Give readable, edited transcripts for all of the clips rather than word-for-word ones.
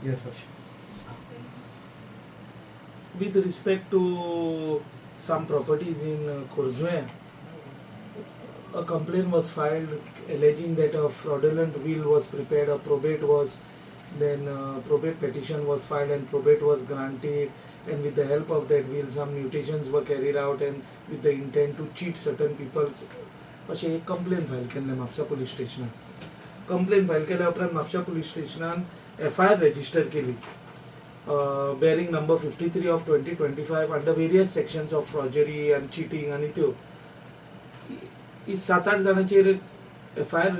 Yes, sir. With respect to some properties in Korzwe, a complaint was filed alleging that a fraudulent will was prepared, a probate was then probate petition was filed and probate was granted, and with the help of that will some mutations were carried out and with the intent to cheat certain people's अशें एक complain file केल्लें Mapusa police स्टेशनान. Complain file केल्या उपरांत Mapusa police स्टेशनान FIR register केली bearing number 53 of 2025 under various sections of forgery and cheating आणि त्यो 7-8 जाणांचेर FIR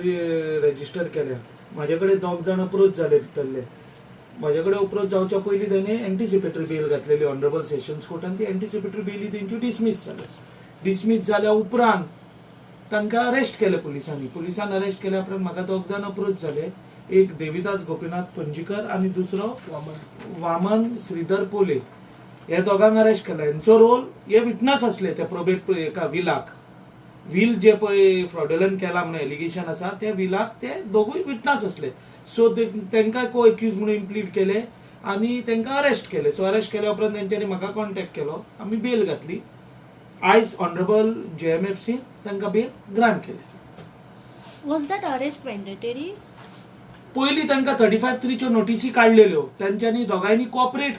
register केल्या. म्हाजे कडेन 2 जाण अप्रोच जाले भितरले. म्हाजे कडेन अप्रोच जावच्या पयलीं तांणी एंटिसिपेटरी बेल घातलेली ऑनरेबल सेशन्स कोर्टान. ती एंटिसिपेटरी बेली तेंची डिसमीस जाल्या. डिसमीस जाल्या उपरांत तांकां अरेस्ट केले पुलिसांनी. पुलिसान अरेस्ट केल्या उपरांत म्हाका 2 जाण अप्रोच झाले. एक देविदास गोपीनाथ पंजीकर आणि दुसरो वामन श्रीधर पोले. हे दोगांक अरेस्ट केला. यांचो रोल हे विटनस असले त्या प्रोबेट एका विलाक. विल जे पळय फ्रॉडुलंट केला म्हणून एलिगेशन आसा त्या विलाक ते दोगूय विटनस असले. सो तांकां को एक्यूज म्हणून इम्प्लीड केले आणि तांकां अरेस्ट केले. सो अरेस्ट केल्या उपरांत तेंच्यांनी म्हाका कॉन्टॅक्ट केलो. आमी बेल घातली. आयज ऑनरेबल JMFC तांकां बेल ग्रांट केले. Was that arrest mandatory? पयलीं तांकां 35(3) च्यो नोटीसी काडलेल्यो. तांच्यांनी दोगांयनी कॉपरेट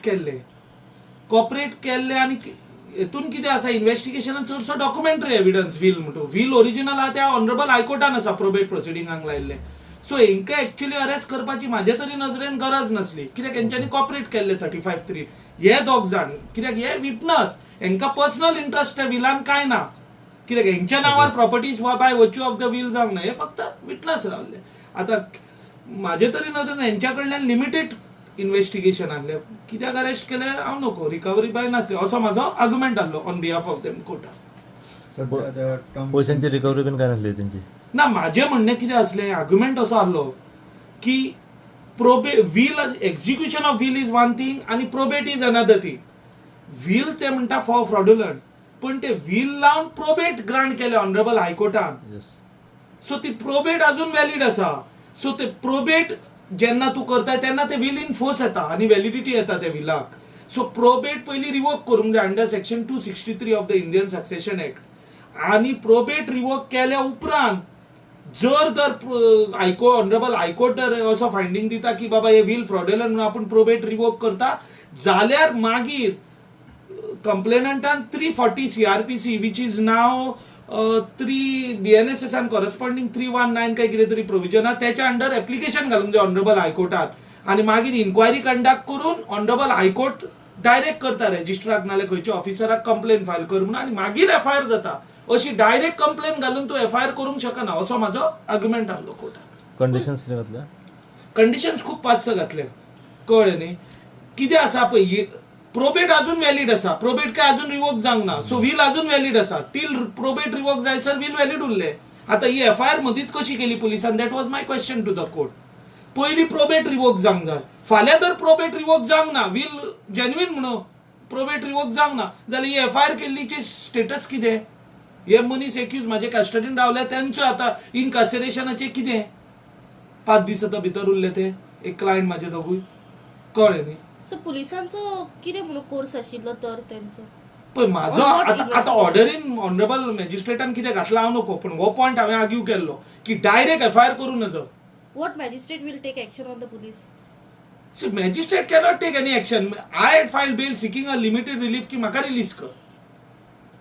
केल्ले आनी हेतून कितें आसा इन्व्हेस्टिगेशनान चडसो डॉक्युमेंटरी एविडन्स वील म्हणटो. वील ओरिजिनल आहा त्या ऑनरेबल हायकोर्टान आसा प्रोबेट प्रोसिडिंगाक लायिल्ले. सो हेंकां एक्चुअली अरेस्ट करपाची म्हाजे तरी नजरेन गरज नसली. कित्याक हेंच्यांनी कॉपरेट केल्ले 35(3). हे 2 जाण कित्याक हे विटनस हेंकां पर्सनल इंट्रस्ट त्या विलान काय ना. कित्याक हेंच्या नांवार properties by virtue of the will जावंक ना. हे फक्त विटनस रावले. आतां म्हाजे तरी नदरेन हेंच्या कडल्यान लिमिटेड इन्व्हेस्टिगेशन आहले. कित्याक अरेस्ट केले हांव नको रिकवरी बाय नासली असो म्हाजो आर्ग्युमेंट आहलो ऑन बिहाफ ऑफ देम कोर्टान. पयशांची रिकवरी बीन काय नासली तेंची ना. म्हाजें म्हणणें कितें असलें आर्ग्युमेंट असो आहलो की will execution of will is one thing आणि probate is another thing. Will ते म्हणटा फॉर फ्रॉडुलंट पण ते वील लावन प्रोबेट ग्रांट केले ऑनरेबल हायकोर्टान. सो ती प्रोबेट अजून व्हॅलिड आसा. सो ते प्रोबेट जेन्ना तूं करताय तेन्ना ते वील इन फोर्स येता आणि व्हॅलिडिटी येता त्या विलाक. सो प्रोबेट पयलीं रिवोक करूंक जाय under section 263 of the Indian succession act. आणि प्रोबेट रिवोक केल्या उपरांत जर ऑनरेबल हायकोर्ट असो फायंडींग दिता की बाबा हे वील फ्रॉडुलंट म्हणून आपण प्रोबेट रिवोक करता जाल्यार मागीर कंप्लेनंटान 340 CRPC which is now 3 BNSS and corresponding 319 काय कितें तरी प्रोविजन आहा त्याच्या अंडर एप्लिकेशन घालूंक जाय ऑनरेबल हायकोर्टात. आणि मागीर इन्क्वायरी कंडक्ट करून ऑनरेबल हायकोर्ट डायरेक्ट करता रजिस्ट्राक नाल्यार खंयच्या ऑफिसराक कंप्लेन फायल कर म्हणून आणि मागीर FIR जाता. अशी डायरेक्ट कंप्लेन घालून तूं FIR करूंक शकना असो म्हाजो आर्ग्युमेंट आहलो कोर्टात. कंडिशन्स कितें घातल्या कंडिशन्स खूप 5-6 घातले. कळ्ळें न्ही. कितें आसा पळय प्रोबेट अजून व्हॅलिड आसा. प्रोबेट काय अजून रिवोक जावंक ना. सो वील अजून व्हॅलिड आसा. टील प्रोबेट रिवोक जायसर वील व्हॅलिड उरले. आता ही FIR मदींच कशी केली पुलिसान that was my question to the court. पयलीं प्रोबेट रिवोक जावंक जाय. फाल्यां जर प्रोबेट रिवोक जावंक ना वील जेन्युइन म्हणून प्रोबेट रिवोक जावंक ना जाल्यार ही FIR केल्लीचे स्टेटस कितें. हे मनीस एक्यूज म्हाजे कस्टडीन रावले त्यांचो आता इनकार्सेरेशनाचे कितें 5 दीस आतां भितर उरले ते एक क्लायंट म्हाजे दोगूय. कळ्ळें न्ही. सो पुलिसांचो कितें म्हणून कोर्स आशिल्लो तर तेंचो पण म्हाजो आतां ऑर्डरीन ऑनरेबल मॅजिस्ट्रेटान कितें घातलां हांव नको. पण हो पॉयंट हांवें आर्ग्यू केल्लो की डायरेक्ट FIR करूं नजो. What magistrate will take action on the police? So magistrate cannot take any action. I had filed bail seeking a limited relief की म्हाका रिलीज कर.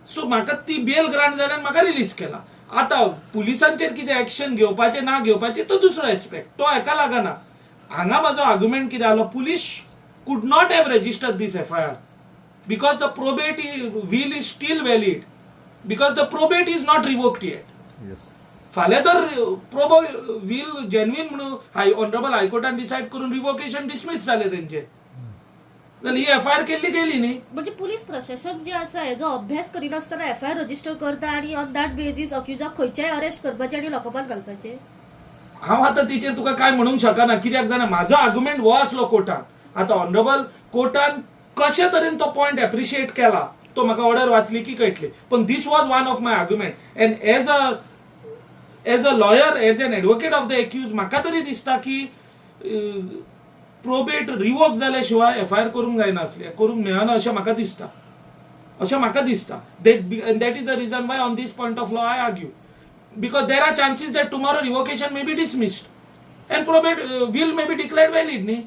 सो म्हाका ती बेल ग्रांट जाल्यार म्हाका रिलीज केला. आता पुलिसांचेर कितें एक्शन घेवपाचें ना घेवपाचें तो दुसरो एस्पेक्ट. तो हेका लागना. हांगा म्हाजो आर्ग्युमेंट कितें आलो police could not have registered this FIR because the probate will is still valid because the probate is not revoked yet. Yes. फाल्यां तर will genuine म्हणून ऑनरेबल हायकोर्टान डिसायड करून रिवोकेशन डिसमिस जाले तेंचे जाल्यार ही FIR केल्ली गेली न्ही. म्हणजे पुलीस प्रशासन जे आसा हेजो अभ्यास करिनासतना FIR रजिस्टर करता आणि ऑन दॅट बेसिस अक्युजाक खंयच्याय अरेस्ट करपाचे आणि लोकांपात घालपाचे. हांव आतां तेचेर तुका काय म्हणूंक शकना कित्याक जाणा म्हाजो आर्ग्युमेंट हो आसलो कोर्टान. आता ऑनरेबल कोर्टान कशे तरेन तो पॉयंट एप्रिशिएट केला तो म्हाका ऑर्डर वाचली की कळटली. पण this was one of my argument and as a lawyer as an advocate of the accused म्हाका तरी दिसता की प्रोबेट रिवोक जाल्या शिवाय एफआयआर करूंक जायना करूंक मेळना अशें म्हाका दिसता that is the reason why on this point of law I argue because there are chances that tomorrow revocation may be dismissed and probate will may be declared valid न्ही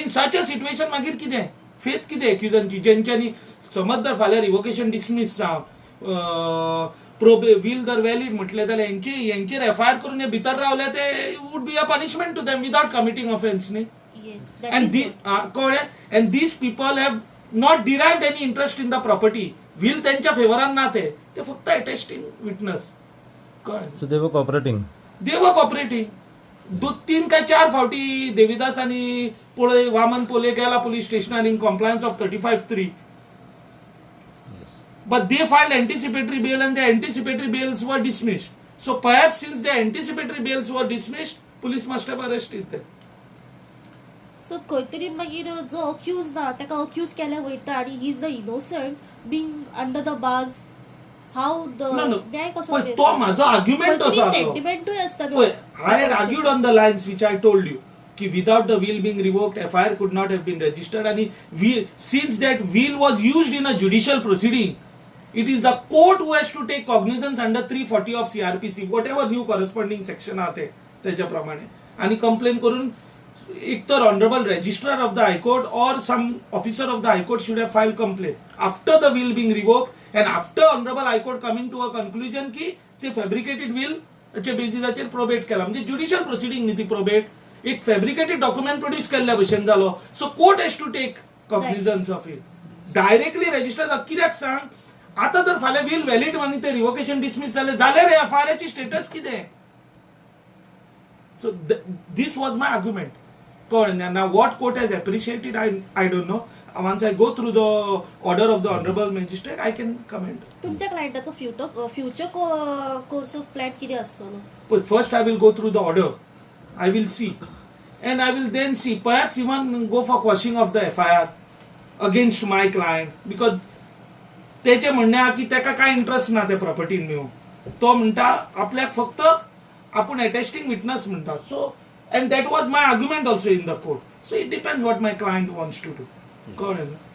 इन सच अ सिच्युएशन मागीर कितें faith कितें एक्युजनची जेंच्यांनी समज जर फाल्यां revocation dismiss जावन वील जर व्हॅलिड म्हटलें जाल्यार हेंचेर एफआयआर करून हे भितर रावले ते would be a punishment to them without कमिटींग offence न्ही and these people have not derived any interest in the property. Will त्यांच्या फेवरान ना ते फक्त अटेस्टिंग विटनेस सो दे वर कॉपरेटिंग 2-3 काय 4 फावटी देविदास आणि वामन पोले गेला पोलीस स्टेशनार in compliance of 35(3). But they filed anticipatory bail and the anticipatory bails were dismissed. So perhaps since the anticipatory bails were dismissed, police must have arrested them. So खंय तरी मागीर जो अक्यूज ना ताका अक्यूज केले वयता आणि he is the innocent being under the bars how the न्याय कसो पण तो माझा आर्ग्युमेंट असो सेंटिमेंटूय आसता I had argued on the lines which I told you कि without the will being revoked FIR could not have been registered and since that will was used in a judicial proceeding it is the court who has to take cognizance under 340 of CRPC whatever new corresponding section आते त्याच्याप्रमाणे आणि complain करून either honorable registrar of the High Court or some officer of the High Court should have filed complaint after the will being revoked and after honorable High Court coming to a conclusion की ते fabricated will च्या बेसिसाचेर probate केला म्हणजे judicial proceeding न्ही ती probate एक fabricated document produce केल्ल्या भशेन जालो so court has to take cognizance of it directly register कित्याक सांग आता जर फाल्यां विल व्हॅलिड आनी ते रिवोकेशन डिसमीस जाले जाल्यार एफआयआरची स्टेटस कितें so this was my argument Now what court has appreciated, I don't know. Once I go through the order of the honorable magistrate, I can comment. तुमच्या क्लायंटाचो future course of plan कितें आसतलो? First I will go through the order. I will see. And I will then see. Perhaps even go for quashing of the FIR against my client. Because त्याचे म्हणणे हा की त्याका काय interest ना त्या प्रॉपर्टीन मेळून तो म्हणटा आपल्याक फक्त आपण अटेस्टिंग विटनेस म्हणटा so and that was my argument also in the court. So it depends what my client wants to do. Correct.